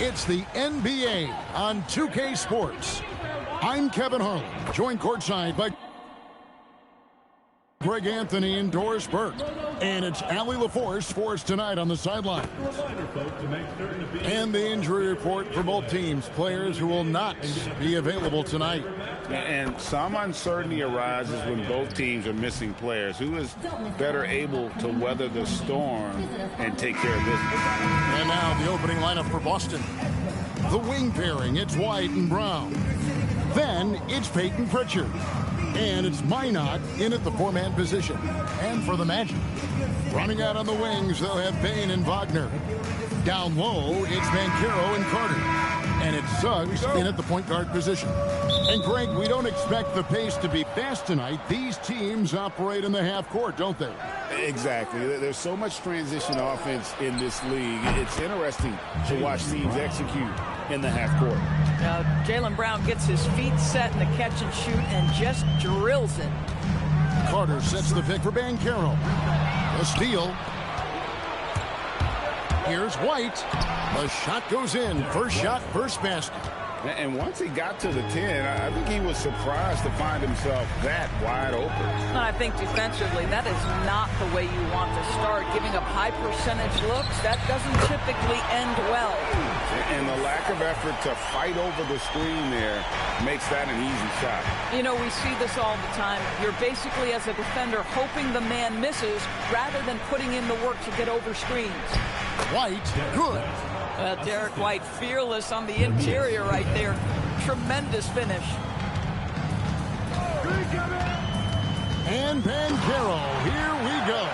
It's the NBA on 2K Sports. I'm Kevin Harlan, joined courtside by Greg Anthony and Doris Burke. And it's Allie LaForce for us tonight on the sideline. And the injury report for both teams. Players who will not be available tonight. And some uncertainty arises when both teams are missing players. Who is better able to weather the storm and take care of business? And now the opening lineup for Boston. The wing pairing, it's White and Brown. Then it's Peyton Pritchard. And it's Minot in at the four-man position. And for the Magic, running out on the wings, they'll have Payne and Wagner. Down low, it's Banchero and Carter. And it's Suggs in at the point guard position. And Greg, we don't expect the pace to be fast tonight. These teams operate in the half court, don't they? Exactly. There's so much transition offense in this league. It's interesting to watch teams execute in the half court. Now, Jaylen Brown gets his feet set in the catch and shoot and just drills it. Carter sets the pick for Banchero. A steal. Here's White. The shot goes in. First shot, first basket. And once he got to the 10, I think he was surprised to find himself that wide open. I think defensively, that is not the way you want to start. Giving up high percentage looks, that doesn't typically end well. And the lack of effort to fight over the screen there makes that an easy shot. You know, we see this all the time. You're basically, as a defender, hoping the man misses rather than putting in the work to get over screens. White, good. Derek White, fearless on the interior right there. Tremendous finish. And Banchero, here we go.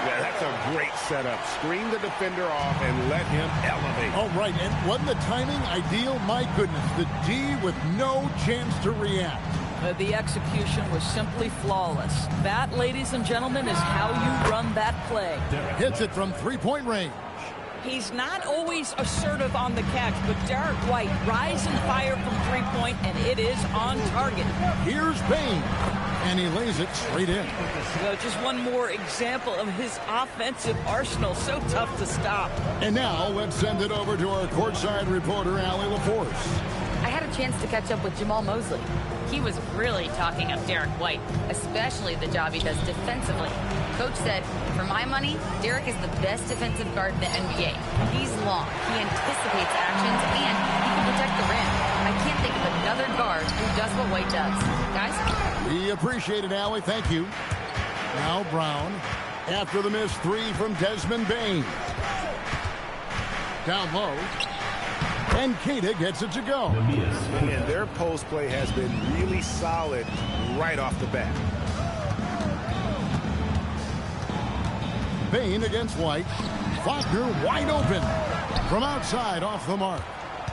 Yeah, that's a great setup. Screen the defender off and let him elevate. All right, and wasn't the timing ideal? My goodness, the D with no chance to react. The execution was simply flawless. That, ladies and gentlemen, is how you run that play. Hits it from three-point range. He's not always assertive on the catch, but Derek White, rise and fire from three-point, and it is on target. Here's Payne, and he lays it straight in. Just one more example of his offensive arsenal. So tough to stop. And now let's send it over to our courtside reporter, Allie LaForce. I had a chance to catch up with Jamal Mosley. He was really talking up Derek White, especially the job he does defensively. Coach said, for my money, Derek is the best defensive guard in the NBA. He's long, he anticipates actions, and he can protect the rim. I can't think of another guard who does what White does. Guys? We appreciate it, Allie. Thank you. Now Brown, after the missed three from Desmond Bane. Down low. And Keita gets it to go. And their post play has been really solid right off the bat. Bane against White. Wagner wide open. From outside, off the mark.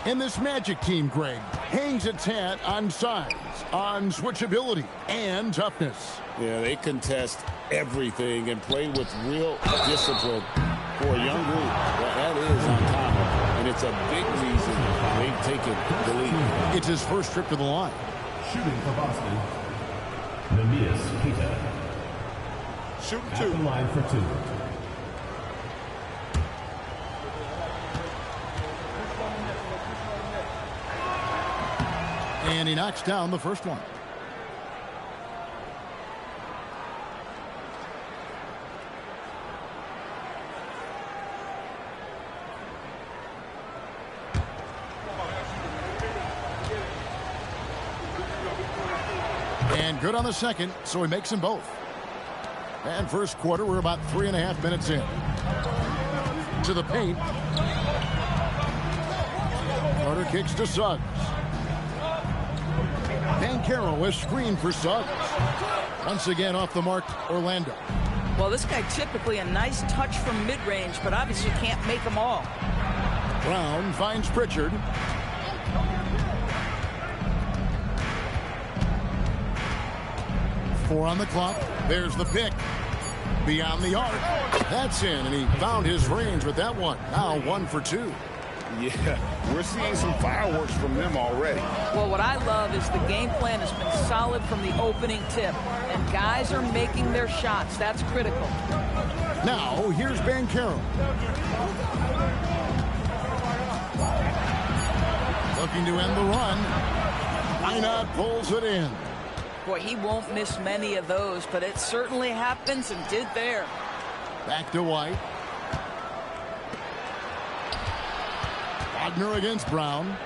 And this Magic team, Greg, hangs its hat on size, on switchability, and toughness. Yeah, they contest everything and play with real discipline for a young group. That is uncommon. And it's a big reason they've taken the lead. It's his first trip to the line. Shooting for Boston, Neemias Queta. Shooting At two. the line for two. And he knocks down the first one. And good on the second, so he makes them both. And first quarter, we're about 3.5 minutes in. To the paint. Carter kicks to Suggs. Banchero, a screen for Suggs. Once again off the mark, Orlando. Well, this guy typically a nice touch from mid-range, but obviously can't make them all. Brown finds Pritchard. Four on the clock. There's the pick. Beyond the arc. That's in, and he found his range with that one. Now 1 for 2. Yeah, we're seeing some fireworks from them already. Well, what I love is the game plan has been solid from the opening tip, and guys are making their shots. That's critical. Now, here's Banchero. Looking to end the run. Minot pulls it in. Boy, he won't miss many of those, but it certainly happens and did there. Back to White. Wagner against Brown.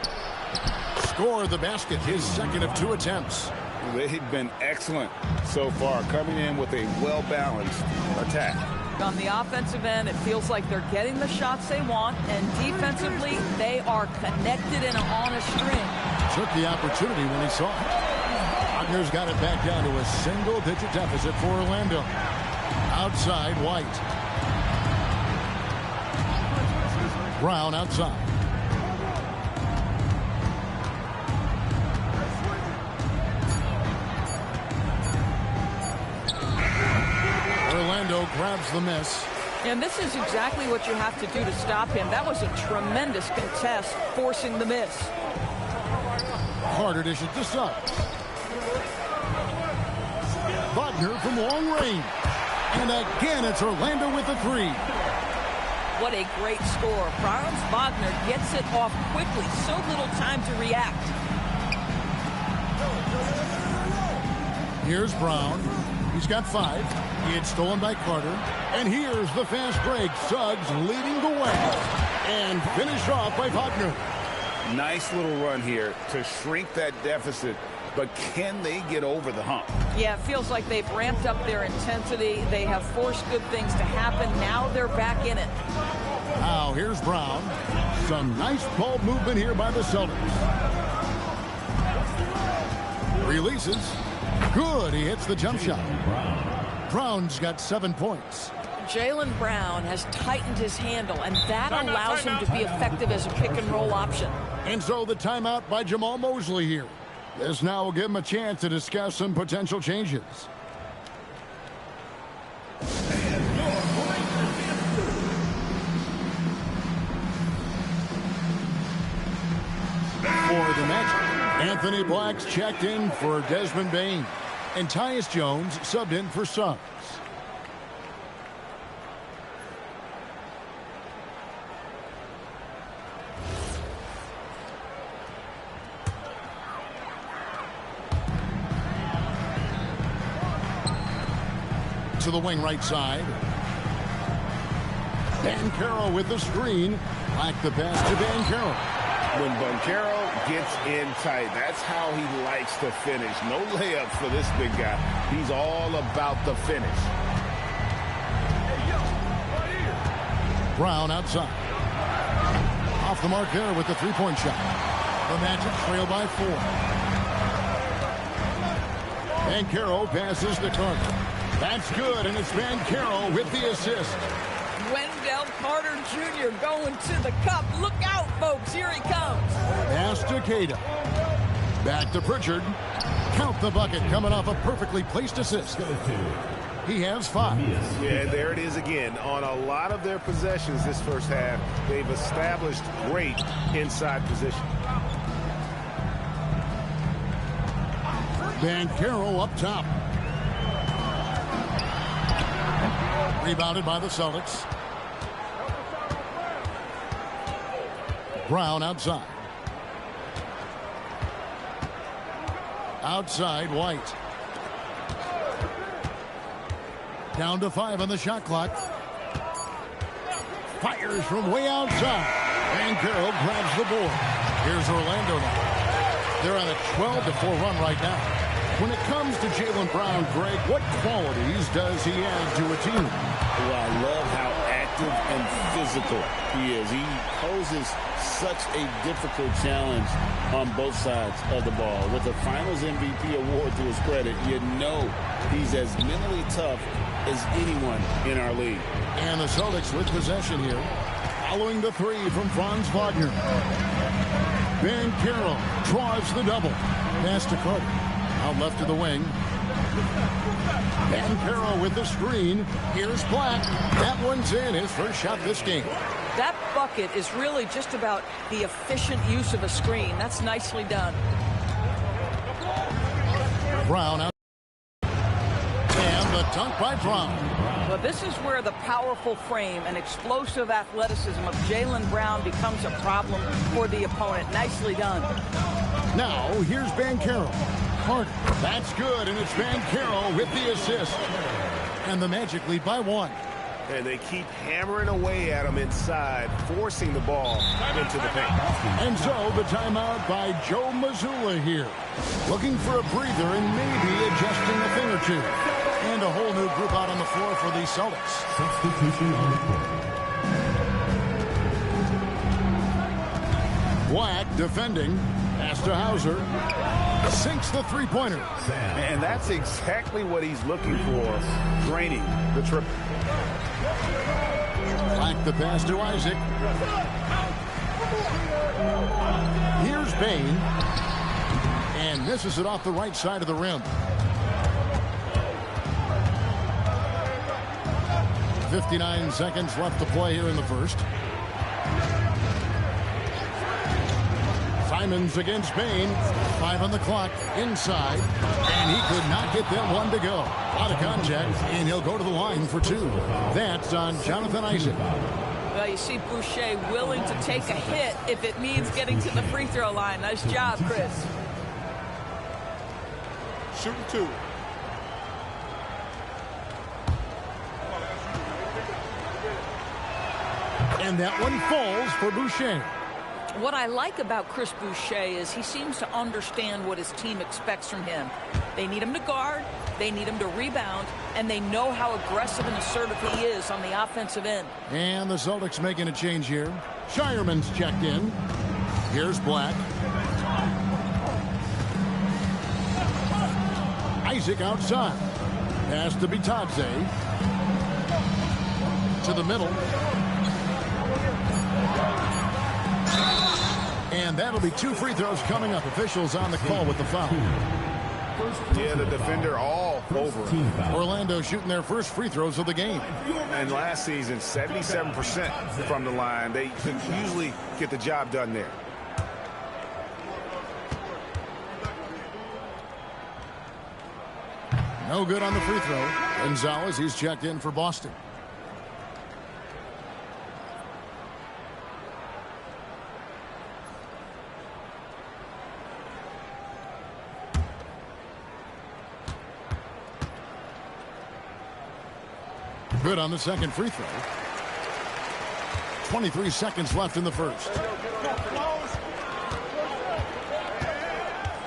Score the basket, his second of 2 attempts. They've been excellent so far, coming in with a well-balanced attack. On the offensive end, it feels like they're getting the shots they want, and defensively, they are connected and on a string. Took the opportunity when he saw it. Wagner's got it back down to a single-digit deficit for Orlando. Outside, White. Brown outside. Orlando grabs the miss. And this is exactly what you have to do to stop him. That was a tremendous contest, forcing the miss. Carter dishes this up. Wagner from long range. And again, it's Orlando with the 3. What a great score. Franz Wagner gets it off quickly. So little time to react. Here's Brown. He's got 5. It's stolen by Carter. And here's the fast break. Suggs leading the way. And finished off by Wagner. Nice little run here to shrink that deficit, but can they get over the hump? Yeah, it feels like they've ramped up their intensity. They have forced good things to happen. Now they're back in it. Now here's Brown. Some nice ball movement here by the Celtics. Releases. Good. He hits the jump shot. Brown's got 7 points. Jaylen Brown has tightened his handle, and that allows him to be effective as a pick-and-roll option. And so the timeout by Jamal Mosley here. This now will give him a chance to discuss some potential changes. For the match, Anthony Black's checked in for Desmond Bane, and Tyus Jones subbed in for Suggs. To the wing right side. Banchero with the screen. Like the pass to Banchero. When Banchero gets in tight, that's how he likes to finish. No layups for this big guy. He's all about the finish. Brown outside. Off the mark there with the three-point shot. The Magic trail by 4. Banchero passes to Carter. That's good, and it's Banchero with the assist. Wendell Carter Jr. going to the cup. Look out, folks. Here he comes. Pass to Cada. Back to Pritchard. Count the bucket coming off a perfectly placed assist. He has 5. Yeah, there it is again. On a lot of their possessions this first half, they've established great inside position. Banchero up top. Rebounded by the Celtics. Brown outside. Outside, White. Down to 5 on the shot clock. Fires from way outside. Banchero grabs the board. Here's Orlando now. They're on a 12-4 run right now. When it comes to Jaylen Brown, Greg, what qualities does he add to a team? Well, I love how active and physical he is. He poses such a difficult challenge on both sides of the ball. With the Finals MVP award to his credit, you know he's as mentally tough as anyone in our league. And the Celtics with possession here. Following the 3 from Franz Wagner. Banchero draws the double. Pass to Carter. Out left to the wing. Banchero with the screen. Here's Black. That one's in, his first shot this game. That bucket is really just about the efficient use of a screen. That's nicely done. Brown out. And the dunk by Brown. Well, this is where the powerful frame and explosive athleticism of Jaylen Brown becomes a problem for the opponent. Nicely done. Now, here's Banchero. Carter. That's good, and it's Banchero with the assist. And the Magic lead by 1. And they keep hammering away at him inside, forcing the ball into the paint. And so the timeout by Joe Mazzulla here. Looking for a breather and maybe adjusting a thing or two. And a whole new group out on the floor for the Celtics. Substitution on the court. Black defending. Pass to Hauser. Sinks the three-pointer. And that's exactly what he's looking for, draining the triple. Black the pass to Isaac. Here's Bain. And misses it off the right side of the rim. 59 seconds left to play here in the first. Simons against Bain. 5 on the clock. Inside. And he could not get them one to go. Out of contact. And he'll go to the line for 2. That's on Jonathan Isaac. Well, you see Boucher willing to take a hit if it means getting to the free throw line. Nice job, Chris. Shooting 2. And that one falls for Boucher. What I like about Chris Boucher is he seems to understand what his team expects from him. They need him to guard, they need him to rebound, and they know how aggressive and assertive he is on the offensive end. And the Celtics making a change here. Shireman's checked in. Here's Black. Isaac outside. Pass to Bitadze. To the middle. And that'll be 2 free throws coming up. Officials on the call with the foul. Yeah, the defender all over him. Orlando shooting their first free throws of the game. And last season, 77% from the line. They usually get the job done there. No good on the free throw. Gonzalez, he's checked in for Boston. Good on the second free throw. 23 seconds left in the first.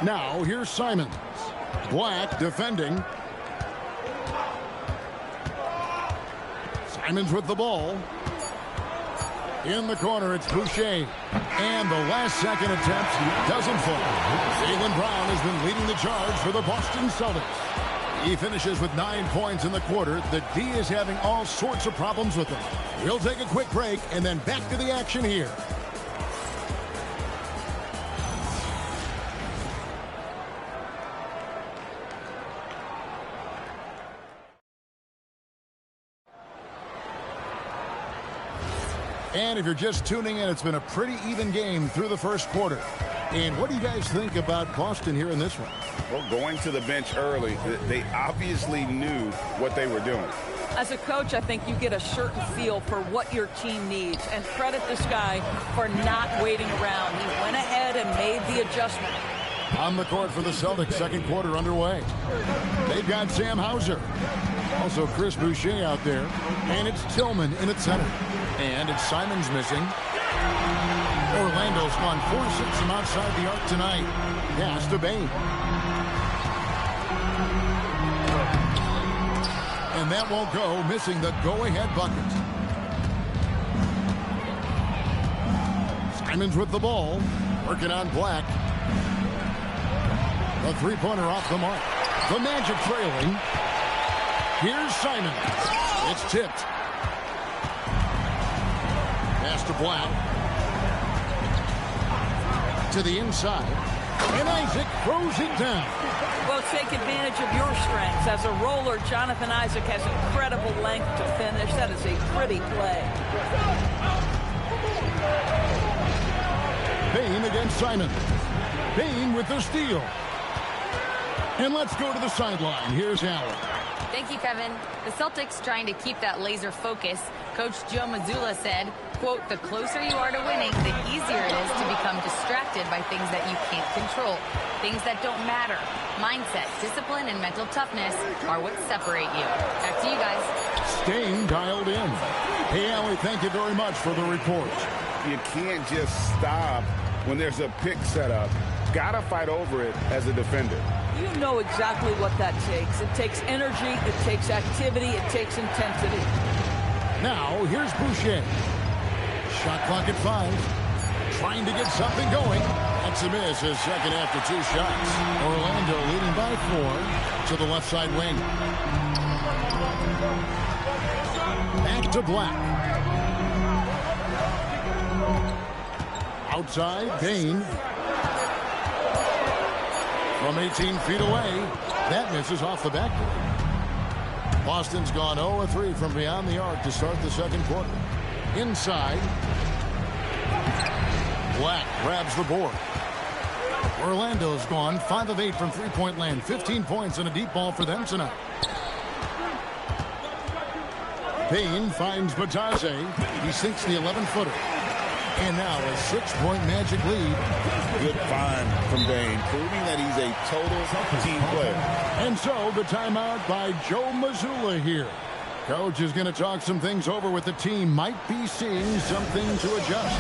Now here's Simons. Black defending. Simons with the ball. In the corner, it's Boucher. And the last second attempt doesn't fall. Jaylen Brown has been leading the charge for the Boston Celtics. He finishes with 9 points in the quarter. The D is having all sorts of problems with him. We'll take a quick break and then back to the action here. And if you're just tuning in, it's been a pretty even game through the first quarter. And what do you guys think about Boston here in this one? Well, going to the bench early, they obviously knew what they were doing. As a coach, I think you get a certain feel for what your team needs. And credit this guy for not waiting around. He went ahead and made the adjustment. On the court for the Celtics, second quarter underway. They've got Sam Hauser. Also Chris Boucher out there. And it's Tillman in at center. And it's Simons missing. Orlando's gone 4-6 from outside the arc tonight. Pass to Bain. And that won't go, missing the go-ahead bucket. Simons with the ball. Working on Black. The three-pointer off the mark. The Magic trailing. Here's Simons. It's tipped. Pass to Black. To the inside. And Isaac throws it down. Well, take advantage of your strengths. As a roller, Jonathan Isaac has incredible length to finish. That is a pretty play. Bain against Simon. Bain with the steal. And let's go to the sideline. Here's Allen. Thank you, Kevin. The Celtics trying to keep that laser focus. Coach Joe Mazzulla said, quote, "The closer you are to winning, the easier it is to become distracted by things that you can't control, things that don't matter. Mindset, discipline, and mental toughness are what separate you." Back to you guys. Staying dialed in. Hey, Allie, thank you very much for the report. You can't just stop when there's a pick set up. Gotta fight over it as a defender. You know exactly what that takes. It takes energy, it takes activity, it takes intensity. Now, here's Boucher. Shot clock at 5. Trying to get something going. That's a miss, his second after 2 shots. Orlando leading by 4 to the left side wing. Back to Black. Outside, Bain. From 18 feet away, that misses off the backboard. Boston's gone 0-3 from beyond the arc to start the second quarter. Inside, Black grabs the board. Orlando's gone 5 of 8 from three-point land, 15 points and a deep ball for them tonight. Payne finds Batase. He sinks the 11-footer. And now a 6-point Magic lead. Good find from Bain, proving that he's a total team player. And so the timeout by Joe Mazzulla here. Coach is going to talk some things over with the team. Might be seeing something to adjust.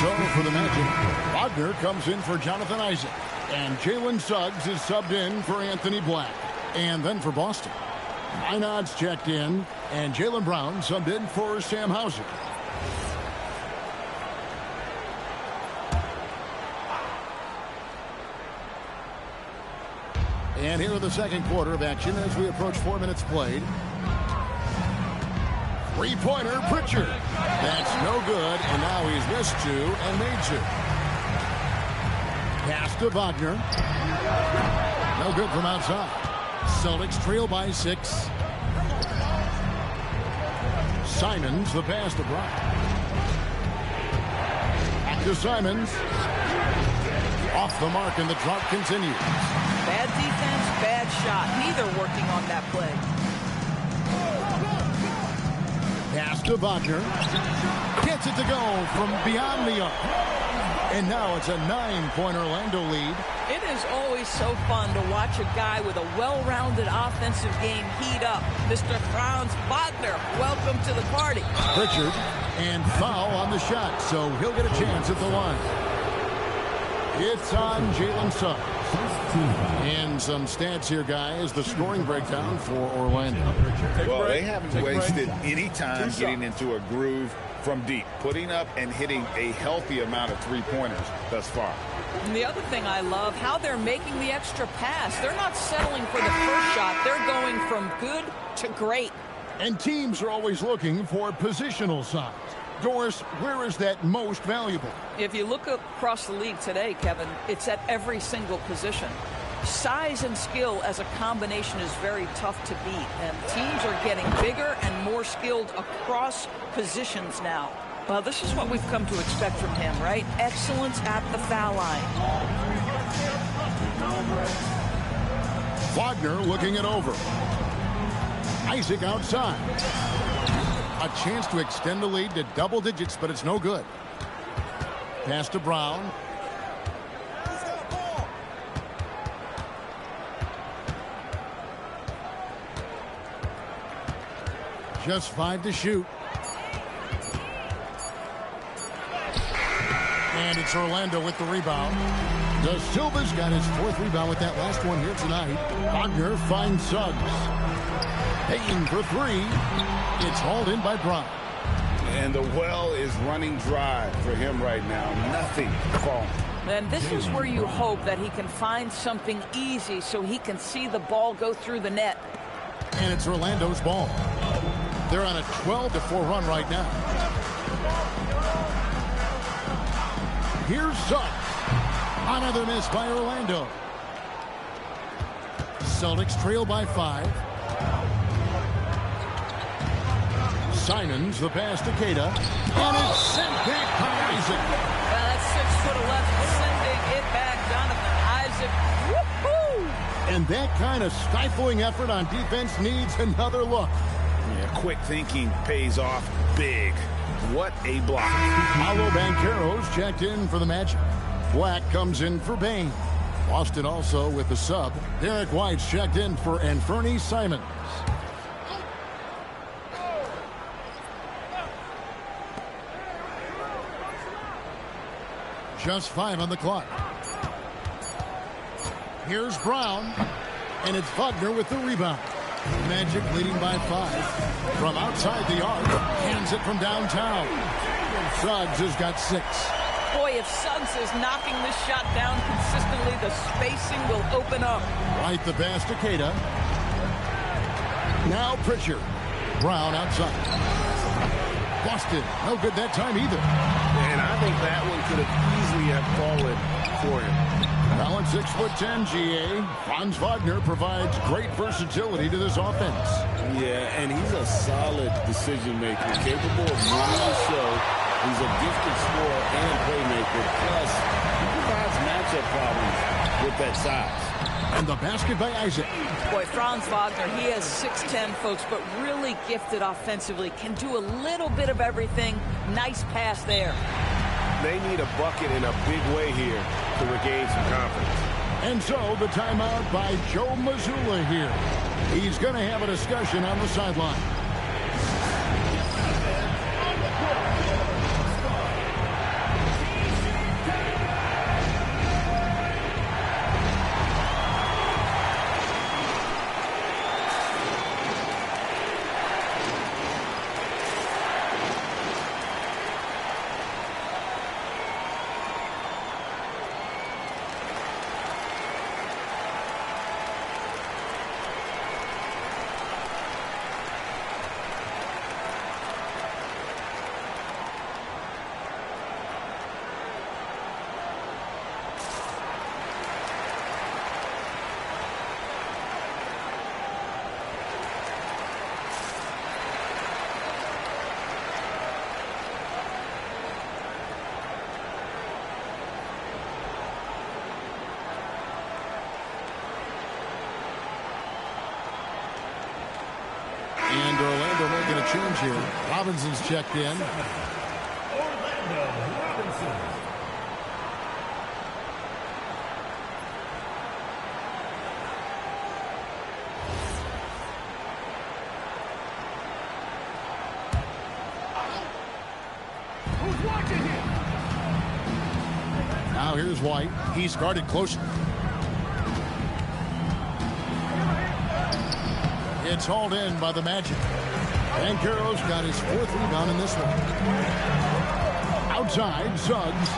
So for the Magic, Wagner comes in for Jonathan Isaac. And Jalen Suggs is subbed in for Anthony Black. And then for Boston, Minot's checked in. And Jaylen Brown subbed in for Sam Hauser. And here in the second quarter of action as we approach 4 minutes played. Three-pointer, Pritchard. That's no good, and now he's missed 2 and made 2. Pass to Wagner. No good from outside. Celtics trail by 6. Simons, the pass to Brown. Back to Simons. Off the mark, and the drought continues. Bad defense, bad shot. Neither working on that play. Pass to Wagner. Gets it to go from beyond the arc. And now it's a 9-point Orlando lead. It is always so fun to watch a guy with a well-rounded offensive game heat up. Mr. Franz Wagner, welcome to the party. Pritchard, and foul on the shot, so he'll get a chance at the line. It's on Jalen Suggs. And some stats here, guys. The scoring breakdown for Orlando. Well, they haven't wasted any time getting into a groove from deep, putting up and hitting a healthy amount of three-pointers thus far. And the other thing I love, how they're making the extra pass. They're not settling for the first shot. They're going from good to great. And teams are always looking for positional size. Doris, where is that most valuable? If you look across the league today, Kevin, it's at every single position. Size and skill as a combination is very tough to beat, and teams are getting bigger and more skilled across positions now. Well, this is what we've come to expect from him, right? Excellence at the foul line. Wagner looking it over. Isaac outside. A chance to extend the lead to double digits, but it's no good. Pass to Brown. Just 5 to shoot. And it's Orlando with the rebound. De Silva's got his 4th rebound with that last one here tonight. Wagner finds Suggs. Payton for 3. It's hauled in by Brown. And the well is running dry for him right now. Nothing falling. And this is where you hope that he can find something easy so he can see the ball go through the net. And it's Orlando's ball. They're on a 12-4 run right now. Here's Suggs. Another miss by Orlando. Celtics trail by 5. Simons, the pass to Keita. And it's sent back by Isaac. Well, that's 6'11", sending it back. Donovan Isaac. Woohoo! And that kind of stifling effort on defense needs another look. Yeah, quick thinking pays off big. What a block. Paolo Banchero's checked in for the Magic. Black comes in for Bain. Boston also with the sub. Derek White's checked in for Anfernee Simons. Just 5 on the clock. Here's Brown. And it's Wagner with the rebound. Magic leading by 5. From outside the arc. Hands it from downtown. Suggs has got 6. Boy, if Suggs is knocking this shot down consistently, the spacing will open up. Right, the pass to Keita. Now Pritchard. Brown outside. Boston, no good that time either. And I think that one could have easily have fallen for him. Now at 6'10", GA, Franz Wagner provides great versatility to this offense. Yeah, and he's a solid decision maker, capable of running the show. He's a gifted scorer and playmaker. Plus, he provides matchup problems with that size. And the basket by Isaac. Boy, Franz Wagner, he has 6'10", folks, but really gifted offensively. Can do a little bit of everything. Nice pass there. They need a bucket in a big way here to regain some confidence. And so the timeout by Joe Mazzulla here. He's going to have a discussion on the sideline. And Orlando making a change here. Robinson's checked in. Orlando Robinson. Who's watching him? Now here's White. He's guarded closer. It's hauled in by the Magic. Banchero's got his 4th rebound in this one. Outside, Suggs.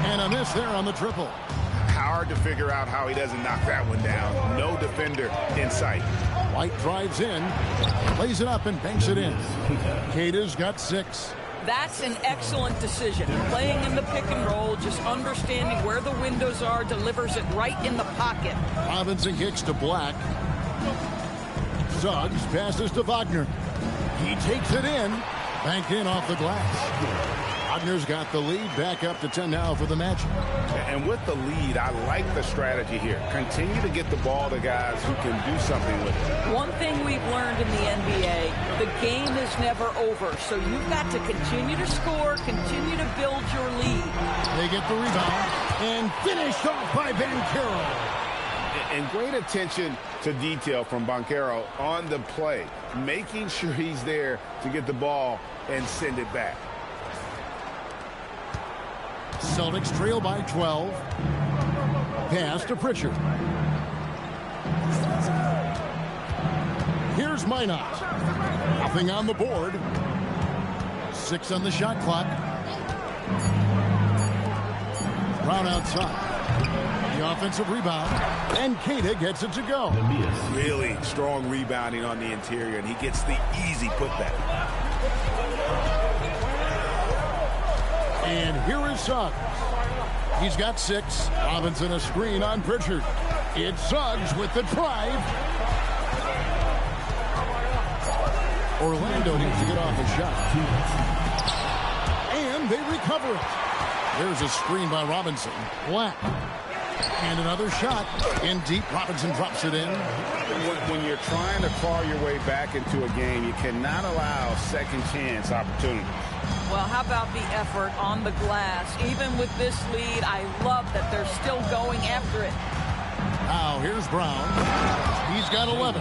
And a miss there on the triple. Hard to figure out how he doesn't knock that one down. No defender in sight. White drives in, lays it up and banks it in. Keita's got 6. That's an excellent decision. Playing in the pick and roll, just understanding where the windows are, delivers it right in the pocket. Robinson kicks to Black. Suggs passes to Wagner. He takes it in. Banked in off the glass. Wagner's got the lead. Back up to 10 now for the Magic. And with the lead, I like the strategy here. Continue to get the ball to guys who can do something with it. One thing we've learned in the NBA, the game is never over. So you've got to continue to score, continue to build your lead. They get the rebound and finished off by Banchero. And great attention to detail from Banchero on the play, making sure he's there to get the ball and send it back. Celtics trail by 12. Pass to Pritchard. Here's Minot. Nothing on the board. 6 on the shot clock. Brown outside. The offensive rebound. And Queta gets it to go. Really strong rebounding on the interior, and he gets the easy putback. And here is Suggs. He's got 6. Robinson a screen on Pritchard. It's Suggs with the drive. Orlando needs to get off a shot. And they recover it. There's a screen by Robinson. Black. And another shot. In deep, Robinson drops it in. When you're trying to claw your way back into a game, you cannot allow second chance opportunities. Well, how about the effort on the glass? Even with this lead, I love that they're still going after it. Now, here's Brown. He's got 11.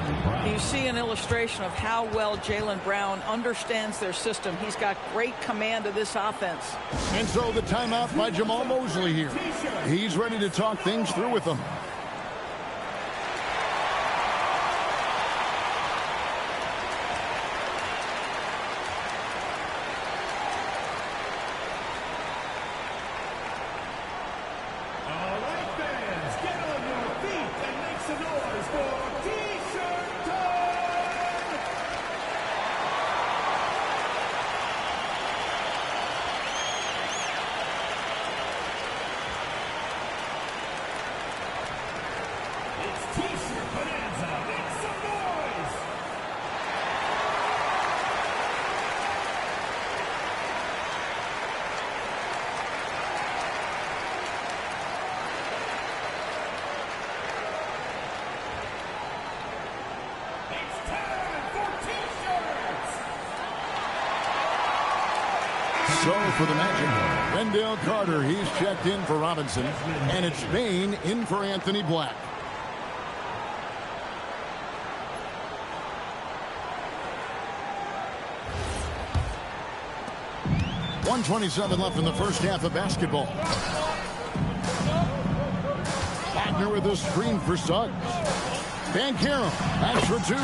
You see an illustration of how well Jaylen Brown understands their system. He's got great command of this offense. And so the timeout by Jamal Mosley here. He's ready to talk things through with them. So for the Magic, Wendell Carter, he's checked in for Robinson. And it's Bain in for Anthony Black. .127 left in the first half of basketball. Wagner with a screen for Suggs. Banchero, that's for 2.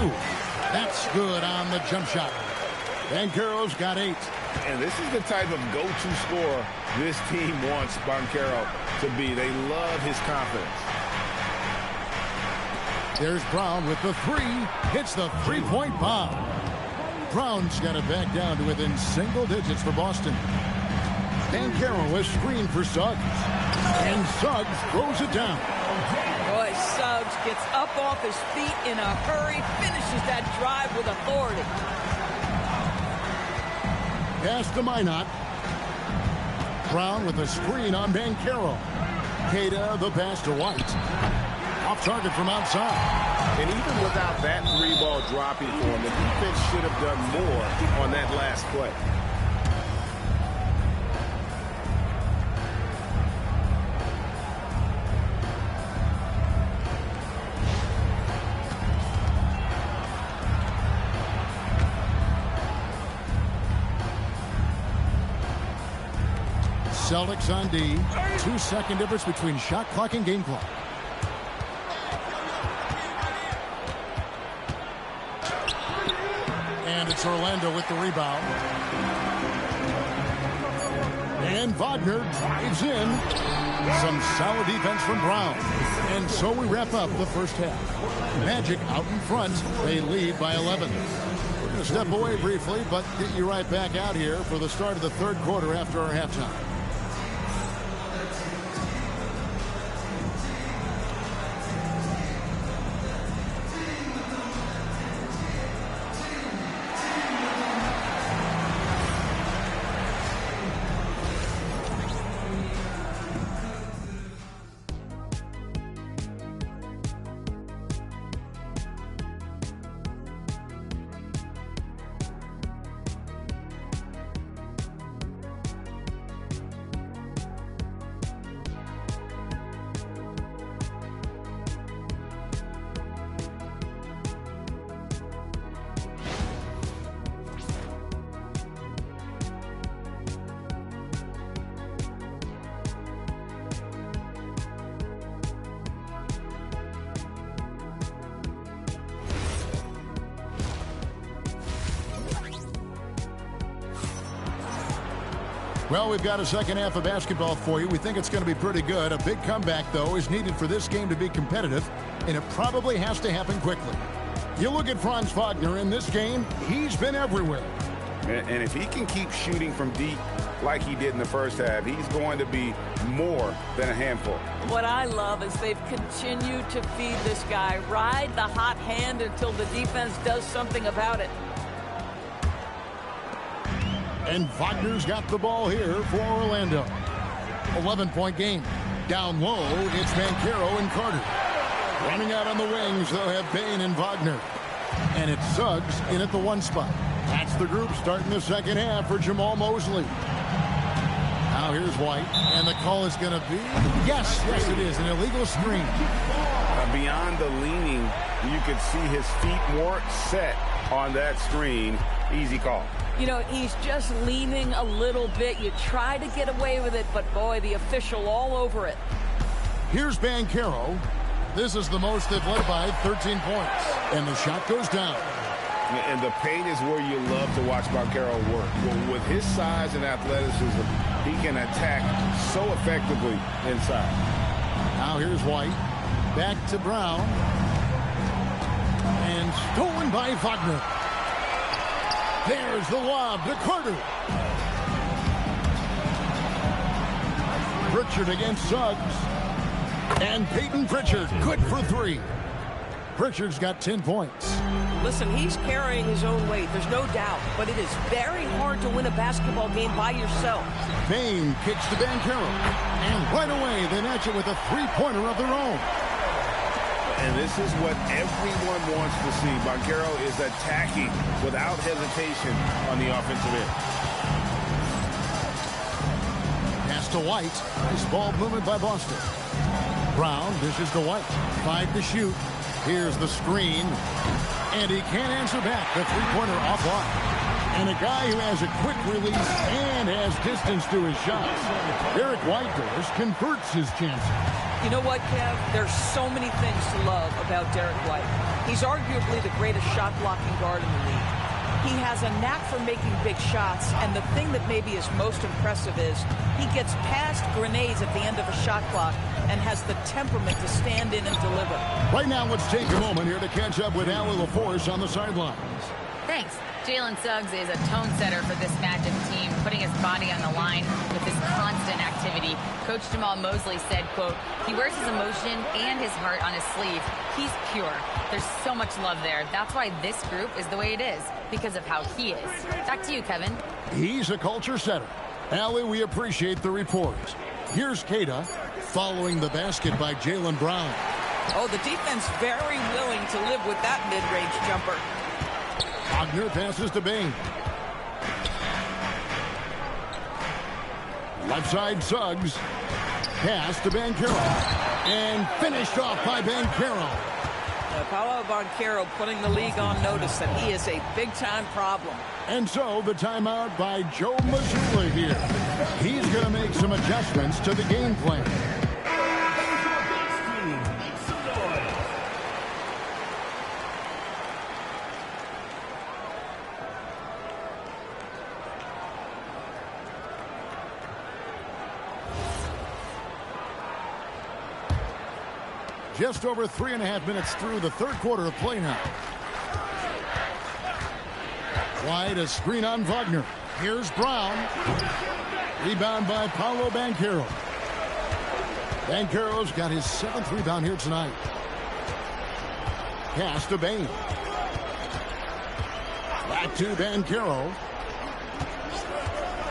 That's good on the jump shot. Banchero's got 8. And this is the type of go-to scorer this team wants Banchero to be. They love his confidence. There's Brown with the 3. Hits the three-point bomb. Brown's got it back down to within single digits for Boston. Banchero was screened for Suggs. And Suggs throws it down. Boy, Suggs gets up off his feet in a hurry, finishes that drive with authority. Pass to Minot. Brown with a screen on Banchero. Queta the pass to White. Off target from outside. And even without that 3-ball dropping for him, the defense should have done more on that last play. Celtics on D. 2-second difference between shot clock and game clock. And it's Orlando with the rebound. And Wagner drives in. Some solid defense from Brown. And so we wrap up the first half. Magic out in front. They lead by 11. We're going to step away briefly, but get you right back out here for the start of the third quarter after our halftime. Well, we've got a second half of basketball for you. We think it's going to be pretty good. A big comeback, though, is needed for this game to be competitive, and it probably has to happen quickly. You look at Franz Wagner in this game, he's been everywhere. And if he can keep shooting from deep like he did in the first half, he's going to be more than a handful. What I love is they've continued to feed this guy, ride the hot hand until the defense does something about it. And Wagner's got the ball here for Orlando. 11-point game. Down low, it's Banchero and Carter. Running out on the wings, they'll have Bane and Wagner. And it's Suggs in at the 1 spot. That's the group starting the second half for Jamal Mosley. Now here's White, and the call is going to be, yes, it is, an illegal screen. Beyond the leaning, you could see his feet more set on that screen. Easy call. You know, he's just leaning a little bit. You try to get away with it, but boy, the official all over it. Here's Banchero. This is the most they've led by 13 points. And the shot goes down. And the paint is where you love to watch Banchero work. Well, with his size and athleticism, he can attack so effectively inside. Now here's White. Back to Brown. And stolen by Wagner. There's the lob to Carter. Pritchard against Suggs. And Peyton Pritchard, good for 3. Pritchard's got 10 points. Listen, he's carrying his own weight, there's no doubt. But it is very hard to win a basketball game by yourself. Bane kicks to Banchero. And right away, they match it with a 3-pointer of their own. And this is what everyone wants to see. Banchero is attacking without hesitation on the offensive end. Pass to White. Nice ball movement by Boston. Brown dishes to White. 5 to shoot. Here's the screen. And he can't answer back. The 3-pointer offline. And a guy who has a quick release and has distance to his shots. Derek Whitehurst converts his chances. You know what, Kev? There's so many things to love about Derek White. He's arguably the greatest shot-blocking guard in the league. He has a knack for making big shots, and the thing that maybe is most impressive is he gets past grenades at the end of a shot clock and has the temperament to stand in and deliver. Right now, let's take a moment here to catch up with Allie LaForce on the sidelines. Thanks. Jalen Suggs is a tone setter for this Magic team, putting his body on the line with his constant activity. Coach Jamal Mosley said, quote, he wears his emotion and his heart on his sleeve. He's pure. There's so much love there. That's why this group is the way it is, because of how he is. Back to you, Kevin. He's a culture setter. Allie, we appreciate the report. Here's Kata following the basket by Jaylen Brown. Oh, the defense very willing to live with that mid-range jumper. Wagner passes to Bane. Left side Suggs. Pass to Banchero. And finished off by Banchero. Paolo Banchero putting the league on notice that he is a big-time problem. And so the timeout by Joe Mazzulla here. He's going to make some adjustments to the game plan. Just over 3.5 minutes through the third quarter of play now. Wide, a screen on Wagner. Here's Brown. Rebound by Paolo Banchero. Banchero's got his 7th rebound here tonight. Pass to Bane. Back to Banchero.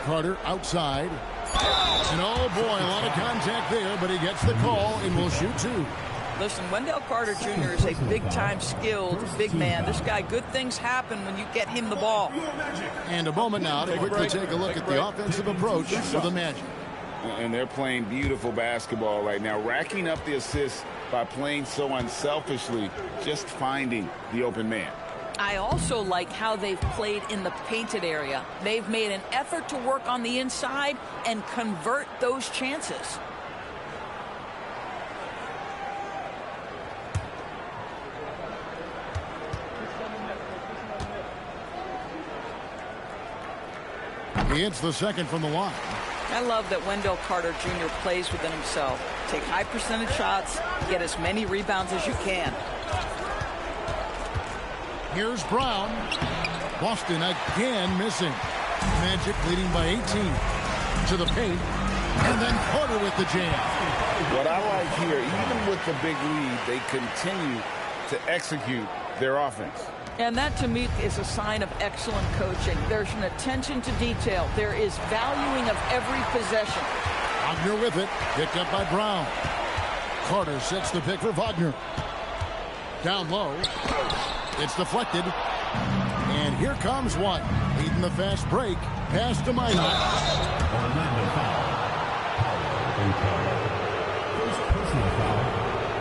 Carter outside. And oh boy, a lot of contact there, but he gets the call and will shoot 2. Listen, Wendell Carter Jr. is a big-time skilled big man. This guy, good things happen when you get him the ball. And a moment now to quickly take a look at the offensive approach for the Magic. And they're playing beautiful basketball right now, racking up the assists by playing so unselfishly, just finding the open man. I also like how they've played in the painted area. They've made an effort to work on the inside and convert those chances. He hits the second from the line. I love that Wendell Carter Jr. plays within himself. Take high percentage shots, get as many rebounds as you can. Here's Brown. Boston again missing. Magic leading by 18. To the paint. And then Carter with the jam. What I like here, even with the big lead, they continue to execute their offense. And that, to me, is a sign of excellent coaching. There's an attention to detail. There is valuing of every possession. Wagner with it. Picked up by Brown. Carter sets the pick for Wagner. Down low. It's deflected. And here comes White. Leading the fast break. Pass to Minot. First personal foul.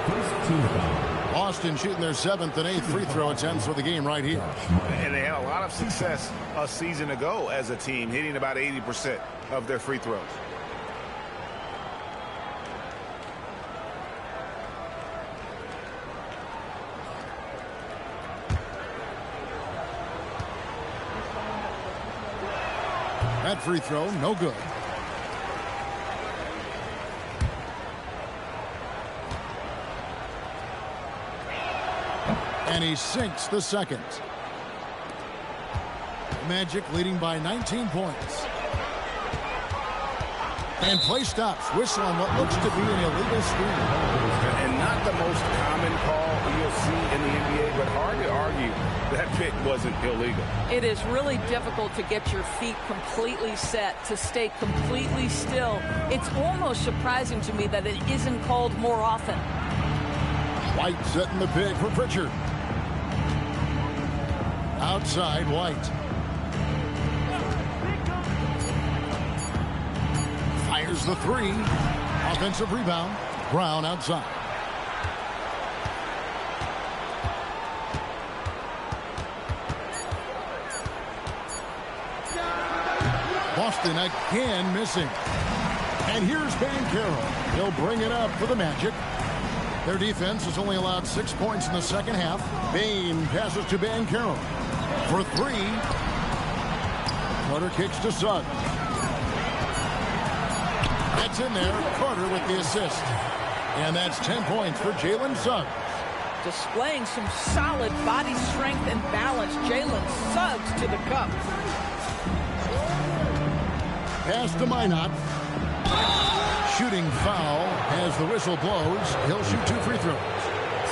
First team foul. Boston shooting their 7th and 8th free throw attempts for the game right here. And they had a lot of success a season ago as a team, hitting about 80% of their free throws. That free throw, no good. And he sinks the second. Magic leading by 19 points. And play stops. Whistle on what looks to be an illegal screen. And not the most common call you'll see in the NBA, but hard to argue that pick wasn't illegal. It is really difficult to get your feet completely set, to stay completely still. It's almost surprising to me that it isn't called more often. White setting the pick for Pritchard. Outside, White. Fires the three. Offensive rebound. Brown outside. Boston again missing. And here's Banchero. He'll bring it up for the Magic. Their defense has only allowed 6 points in the second half. Bain passes to Banchero for three. Carter kicks to Suggs. That's in there. Carter with the assist. And that's 10 points for Jalen Suggs. Displaying some solid body strength and balance. Jalen Suggs to the cup. Pass to Minot. Shooting foul as the whistle blows. He'll shoot 2 free throws.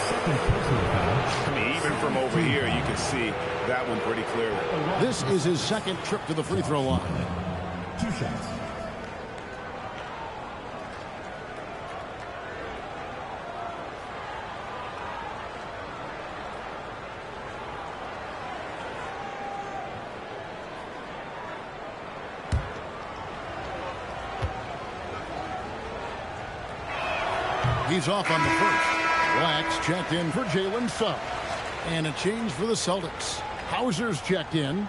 Second personal foul. I mean, even from over here, you can see that one pretty clearly. This is his second trip to the free throw line. 2 shots. He's off on the first. Black's checked in for Jalen Suggs. And a change for the Celtics. Hauser's checked in.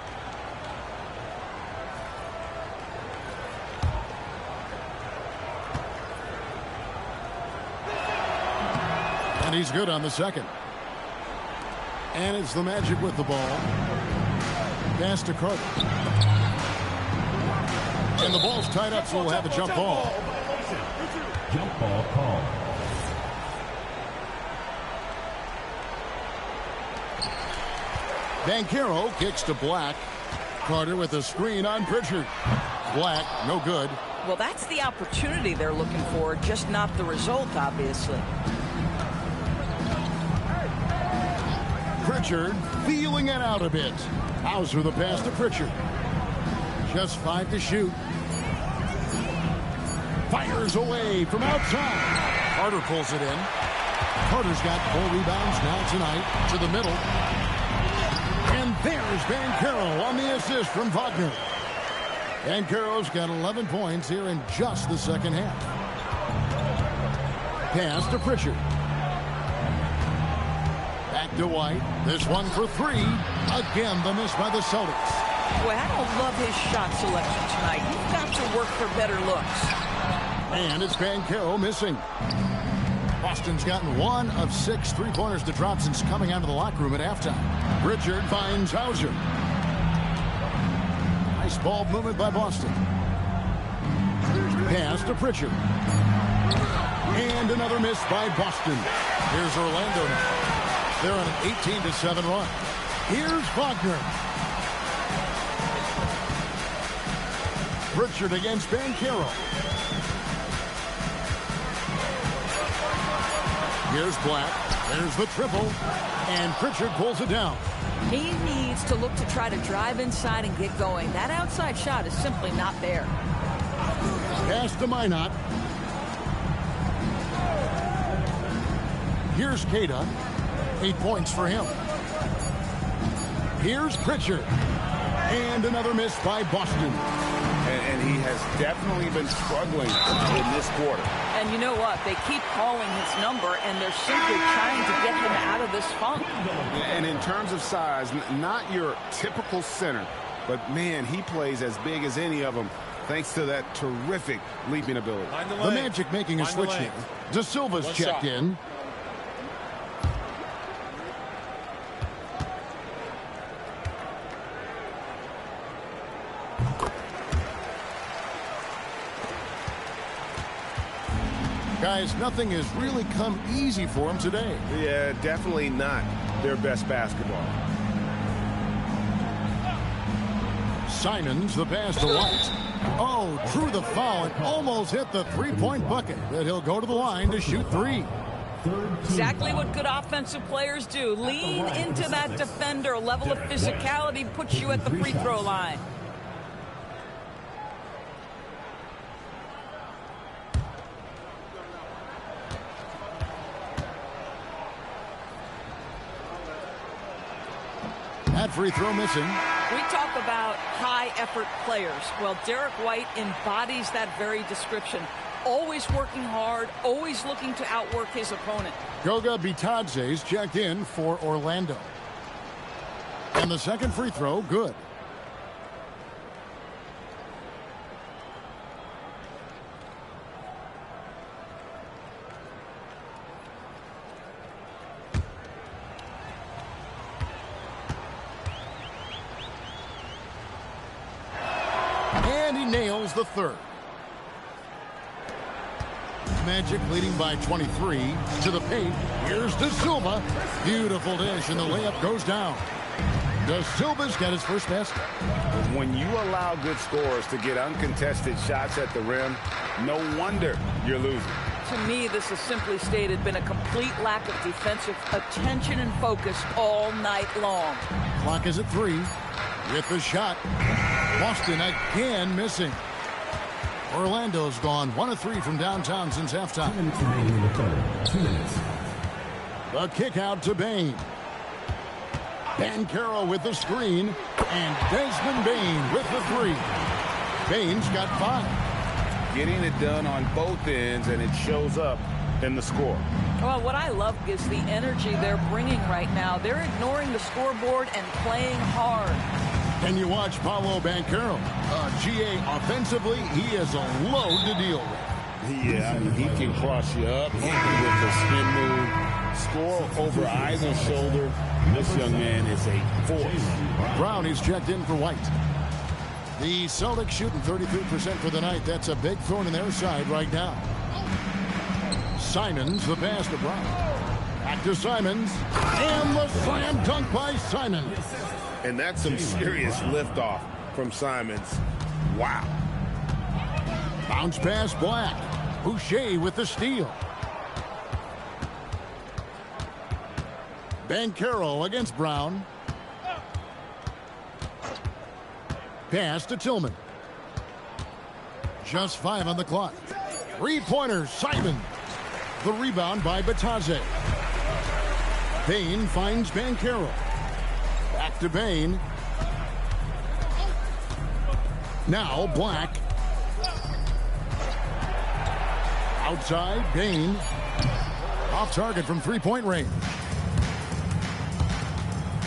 And he's good on the second. And it's the Magic with the ball. Pass to Carter. And the ball's tied up, so we'll have a jump ball. Jump ball call. Banchero kicks to Black. Carter with a screen on Pritchard. Black, no good. Well, that's the opportunity they're looking for, just not the result, obviously. Pritchard feeling it out a bit. Hauser the pass to Pritchard. Just 5 to shoot. Fires away from outside. Carter pulls it in. Carter's got 4 rebounds now tonight to the middle. And there's Banchero on the assist from Wagner. Banchero's got 11 points here in just the second half. Pass to Pritchard. Back to White. This one for 3. Again, the miss by the Celtics. Boy, I don't love his shot selection tonight. You've got to work for better looks. And it's Banchero missing. Boston's gotten 1 of 6 three-pointers to drop since coming out of the locker room at halftime. Pritchard finds Hauser. Nice ball movement by Boston. Pass to Pritchard. And another miss by Boston. Here's Orlando now. They're on an 18-7 run. Here's Wagner. Pritchard against Banchero. Here's Black. There's the triple. And Pritchard pulls it down. He needs to look to try to drive inside and get going. That outside shot is simply not there. Pass to Minot. Here's Cada. 8 points for him. Here's Pritchard. And another miss by Boston. And he has definitely been struggling in this quarter. And you know what? They keep calling his number, and they're simply trying to get him out of this funk. And in terms of size, not your typical center, but, man, he plays as big as any of them thanks to that terrific leaping ability. The Magic making a switch here. De Silva's checked in. Guys, nothing has really come easy for him today. Yeah, definitely not their best basketball. Simons, the pass to White. Oh, drew the foul and almost hit the three-point bucket. But he'll go to the line to shoot three. Exactly what good offensive players do. Lean into that defender. A level of physicality puts you at the free throw line. That free throw missing. We talk about high-effort players. Well, Derek White embodies that very description. Always working hard, always looking to outwork his opponent. Goga Bitadze's checked in for Orlando. And the second free throw, good. And he nails the third. Magic leading by 23 to the paint. Here's De Silva. Beautiful dish, and the layup goes down. De Silva's got his first basket. When you allow good scorers to get uncontested shots at the rim, no wonder you're losing. To me, this has simply stated been a complete lack of defensive attention and focus all night long. Clock is at 3. With the shot. Boston again missing. Orlando's gone 1 of 3 from downtown since halftime. 2 minutes remaining in the third. 2 minutes. The kick out to Bain. Banchero with the screen. And Desmond Bain with the 3. Bain's got 5. Getting it done on both ends, and it shows up in the score. Well, what I love is the energy they're bringing right now. They're ignoring the scoreboard and playing hard. And you watch Paolo Banchero. GA offensively, he is a load to deal with. Yeah, I mean, he can cross you up, hit you with a spin move, score over either shoulder. This young man is a force. Brown is checked in for White. The Celtics shooting 33% for the night. That's a big thorn in their side right now. Simons, the pass to Brown. Back to Simons. And the slam dunk by Simons. And that's some serious liftoff from Simons. Wow. Bounce pass Black. Boucher with the steal. Banchero against Brown. Pass to Tillman. Just 5 on the clock. 3-pointer, Simon. The rebound by Bitadze. Bain finds Banchero. Back to Bain. Now Black. Outside, Bain. Off target from 3-point range.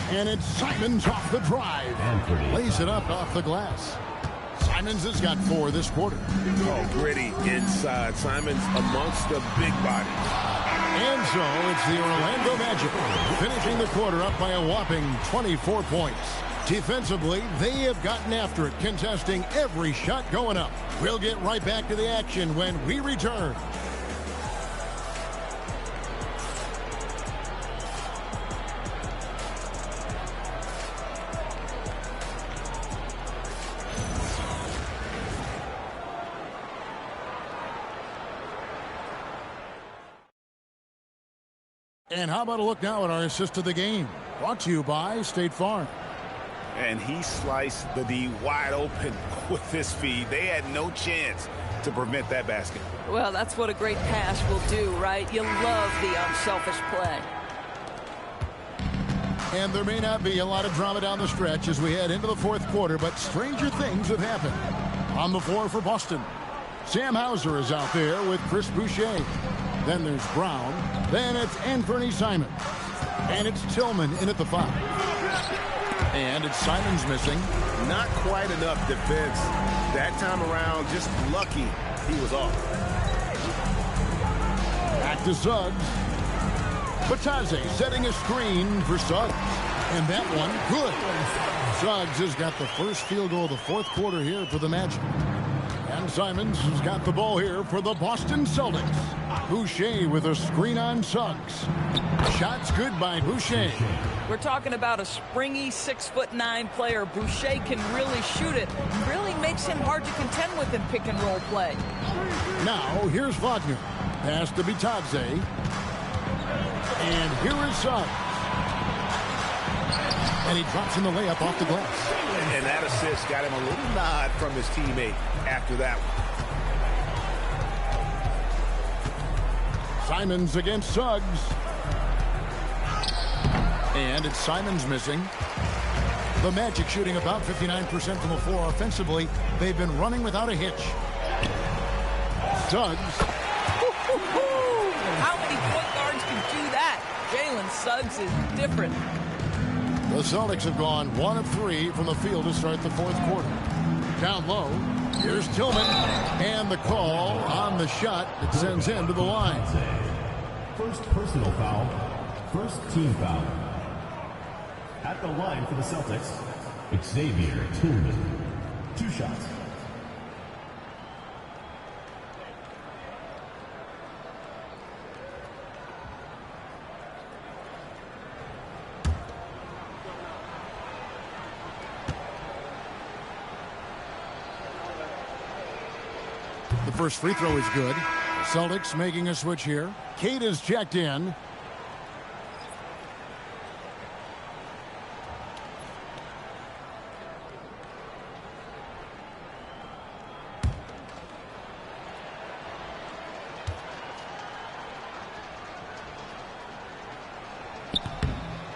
And it's Simons off the drive. Lays it up off the glass. Simons has got 4 this quarter. Oh, gritty inside. Simons amongst the big bodies. And so it's the Orlando Magic finishing the quarter up by a whopping 24 points. Defensively, they have gotten after it, contesting every shot going up. We'll get right back to the action when we return. And how about a look now at our assist of the game? Brought to you by State Farm. And he sliced the D wide open with his feed. They had no chance to prevent that basket. Well, that's what a great pass will do, right? You love the unselfish play. And there may not be a lot of drama down the stretch as we head into the fourth quarter, but stranger things have happened. On the floor for Boston, Sam Hauser is out there with Chris Boucher. Then there's Brown. Then it's Anthony Simons. And it's Tillman in at the 5. And it's Simons missing. Not quite enough defense that time around. Just lucky he was off. Back to Suggs. Batadze setting a screen for Suggs. And that one, good. Suggs has got the first field goal of the fourth quarter here for the Magic. And Simons has got the ball here for the Boston Celtics. Boucher with a screen on Suggs. Shots good by Boucher. We're talking about a springy 6'9" player. Boucher can really shoot it. Really makes him hard to contend with in pick and roll play. Now here's Wagner. Pass to Batadze. And here is Suggs. And he drops in the layup off the glass. And that assist got him a little nod from his teammate after that one. Simons against Suggs. And it's Simons missing. The Magic shooting about 59% from the floor offensively. They've been running without a hitch. Suggs. How many point guards can do that? Jalen Suggs is different. The Celtics have gone 1 of 3 from the field to start the fourth quarter. Down low, here's Tillman. And the call on the shot that sends him to the line. First personal foul. First team foul. At the line for the Celtics, Xavier Tillman. 2 shots. The first free throw is good. Celtics making a switch here. Kate is checked in.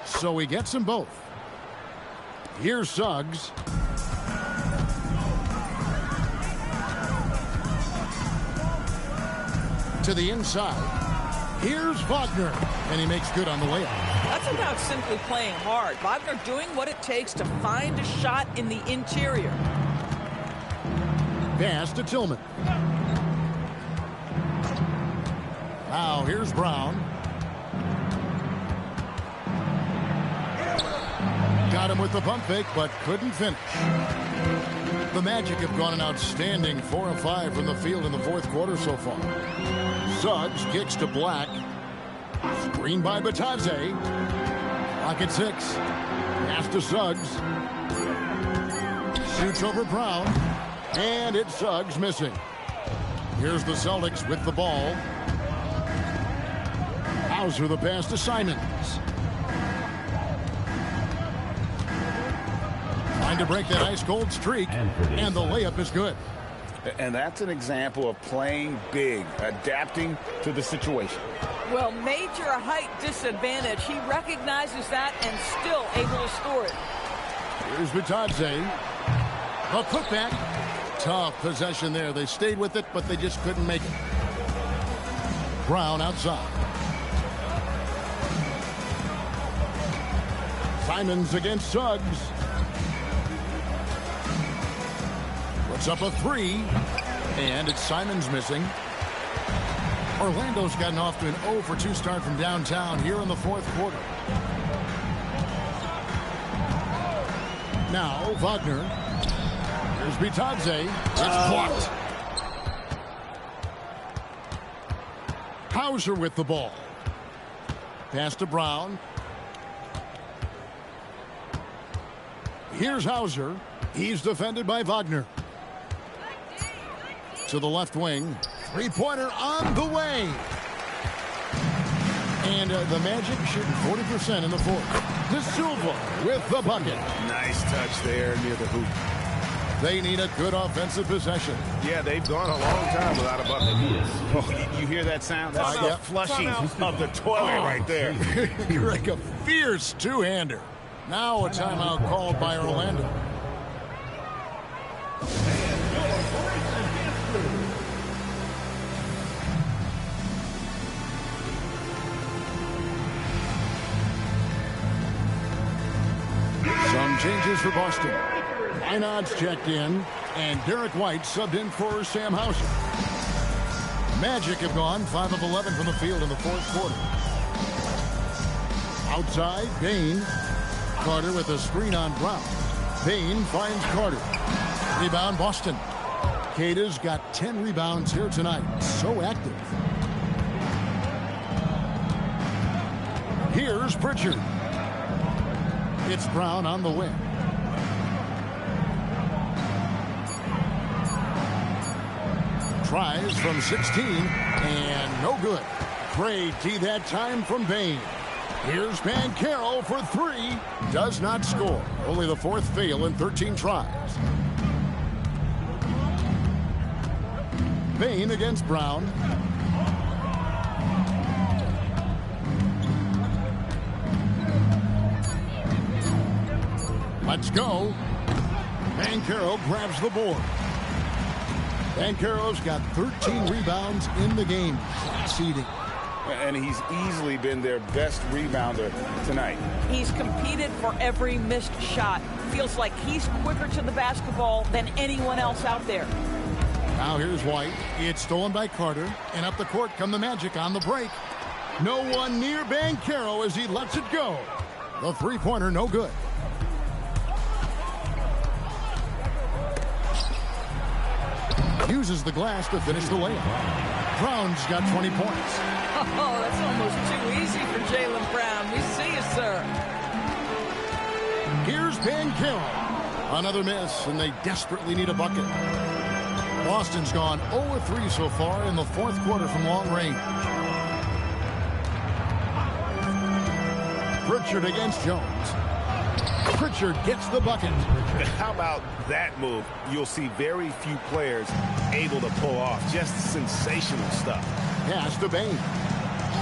So he gets them both. Here's Suggs. To the inside. Here's Wagner. And he makes good on the layup. That's about simply playing hard. Wagner doing what it takes to find a shot in the interior. Pass to Tillman. Now here's Brown. Got him with the pump fake, but couldn't finish. The Magic have gone an outstanding 4 of 5 from the field in the fourth quarter so far. Suggs kicks to Black. Screen by Batadze. Clock at 6. Pass to Suggs. Shoots over Brown. And it's Suggs missing. Here's the Celtics with the ball. Hauser the pass to Simons. Trying to break that ice-cold streak. And the layup is good. And that's an example of playing big, adapting to the situation. Well, major height disadvantage. He recognizes that and still able to score it. Here's Batadze. A putback. Tough possession there. They stayed with it, but they just couldn't make it. Brown outside. Simons against Suggs. Puts up a 3. And it's Simons missing. Orlando's gotten off to an 0-for-2 start from downtown here in the fourth quarter. Now, Wagner. Here's Bitadze. It's blocked. Hauser with the ball. Pass to Brown. Here's Hauser. He's defended by Wagner. To the left wing. Three-pointer on the way. And the Magic shooting 40% in the fourth. De Silva with the bucket. Nice touch there near the hoop. They need a good offensive possession. Yeah, they've gone a long time without a bucket. Oh, you hear that sound? That's the flushing of the toilet right there. Like a fierce two-hander. Now a timeout called by Orlando. Some changes for Boston. Einad's checked in, and Derek White subbed in for Sam Hauser. Magic have gone 5 of 11 from the field in the fourth quarter. Outside, Bain. Carter with a screen on Brown. Bain finds Carter. Rebound, Boston. Cada's got 10 rebounds here tonight. So active. Here's Pritchard. It's Brown on the wing. Tries from 16, and no good. Great D that time from Bain. Here's Banchero for three. Does not score. Only the fourth fail in 13 tries. Bain against Brown. Let's go. Banchero grabs the board. Banchero's got 13 rebounds in the game. Seeding. And he's easily been their best rebounder tonight. He's competed for every missed shot. Feels like he's quicker to the basketball than anyone else out there. Now here's White. It's stolen by Carter. And up the court come the Magic on the break. No one near Banchero as he lets it go. The three-pointer no good. Uses the glass to finish the layup. Brown's got 20 points. Oh, that's almost too easy for Jaylen Brown. We see you, sir. Here's Banchero. Another miss, and they desperately need a bucket. Boston's gone 0-3 so far in the fourth quarter from long range. Pritchard against Jones. Pritchard gets the bucket. How about that move? You'll see very few players able to pull off just sensational stuff. Pass to Bain.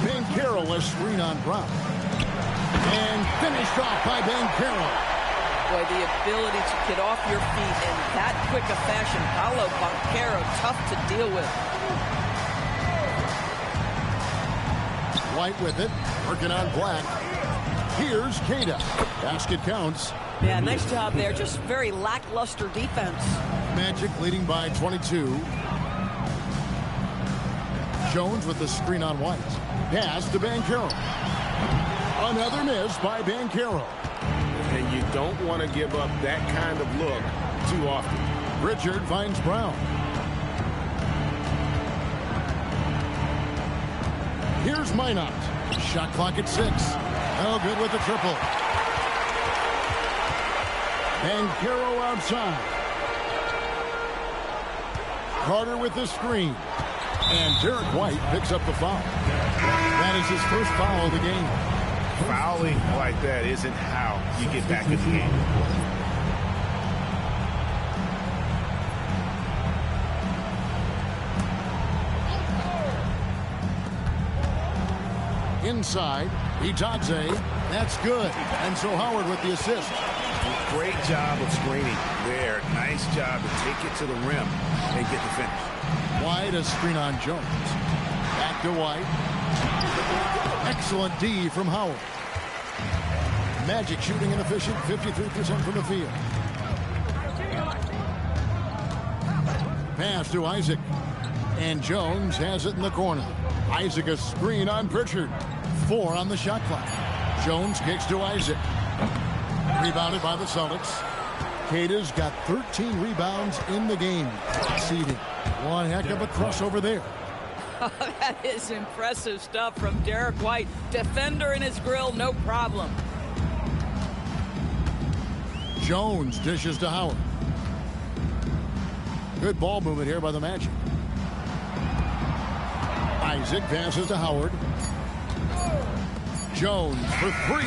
Banchero a screen on Brown. And finished off by Banchero. Boy, the ability to get off your feet in that quick a fashion. Paolo Banchero, tough to deal with. White with it. Working on Black. Here's Cada. Basket counts. Yeah, nice job there. Just very lackluster defense. Magic leading by 22. Jones with the screen on White. Pass to Banchero. Another miss by Banchero. And you don't want to give up that kind of look too often. Richard finds Brown. Here's Minot. Shot clock at 6. No good with the triple. Banchero outside. Carter with the screen. And Derek White picks up the foul. That is his first foul of the game. Fouling like that isn't how you get back in the game. Inside, Bitadze. That's good. And so Howard with the assist. Great job of screening there. Nice job to take it to the rim and get the finish. White a screen on Jones. Back to White. Excellent D from Howard. Magic shooting inefficient, 53% from the field. Pass to Isaac. And Jones has it in the corner. Isaac a screen on Pritchard. 4 on the shot clock. Jones kicks to Isaac. Rebounded by the Celtics. Cada's got 13 rebounds in the game. Seeding. One heck of a crossover there. That is impressive stuff from Derek White. Defender in his grill, no problem. Jones dishes to Howard. Good ball movement here by the Magic. Isaac passes to Howard. Jones for 3.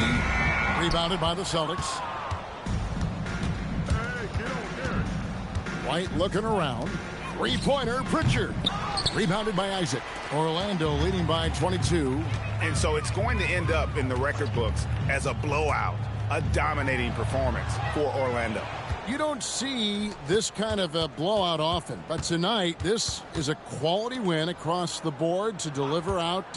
Rebounded by the Celtics. White looking around. 3-pointer, Pritchard. Rebounded by Isaac. Orlando leading by 22. And so it's going to end up in the record books as a blowout, a dominating performance for Orlando. You don't see this kind of a blowout often, but tonight this is a quality win across the board to deliver out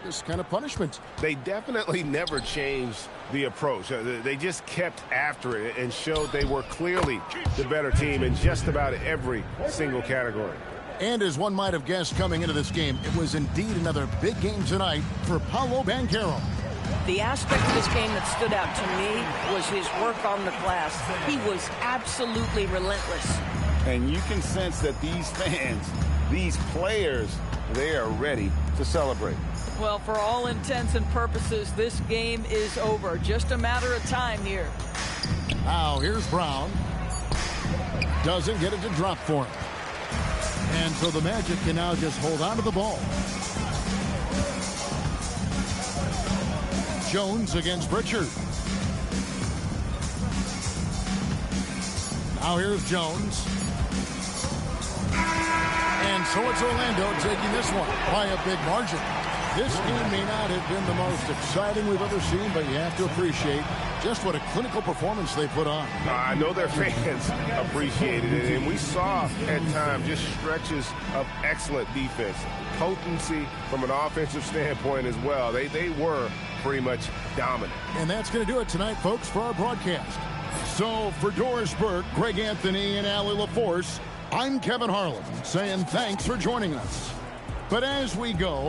this kind of punishment. They definitely never changed the approach. They just kept after it and showed they were clearly the better team in just about every single category. And as one might have guessed coming into this game, it was indeed another big game tonight for Paolo Banchero. The aspect of this game that stood out to me was his work on the glass. He was absolutely relentless. And you can sense that these fans, these players, they are ready to celebrate. Well, for all intents and purposes, this game is over. Just a matter of time here. Now, here's Brown. Doesn't get it to drop for him. And so the Magic can now just hold on to the ball. Jones against Pritchard. Now here's Jones. And so it's Orlando taking this one by a big margin. This game may not have been the most exciting we've ever seen, but you have to appreciate just what a clinical performance they put on. I know their fans appreciated it, and we saw at times just stretches of excellent defense, potency from an offensive standpoint as well. They were pretty much dominant. And that's going to do it tonight, folks, for our broadcast. So for Doris Burke, Greg Anthony, and Allie LaForce, I'm Kevin Harlan saying thanks for joining us. But as we go,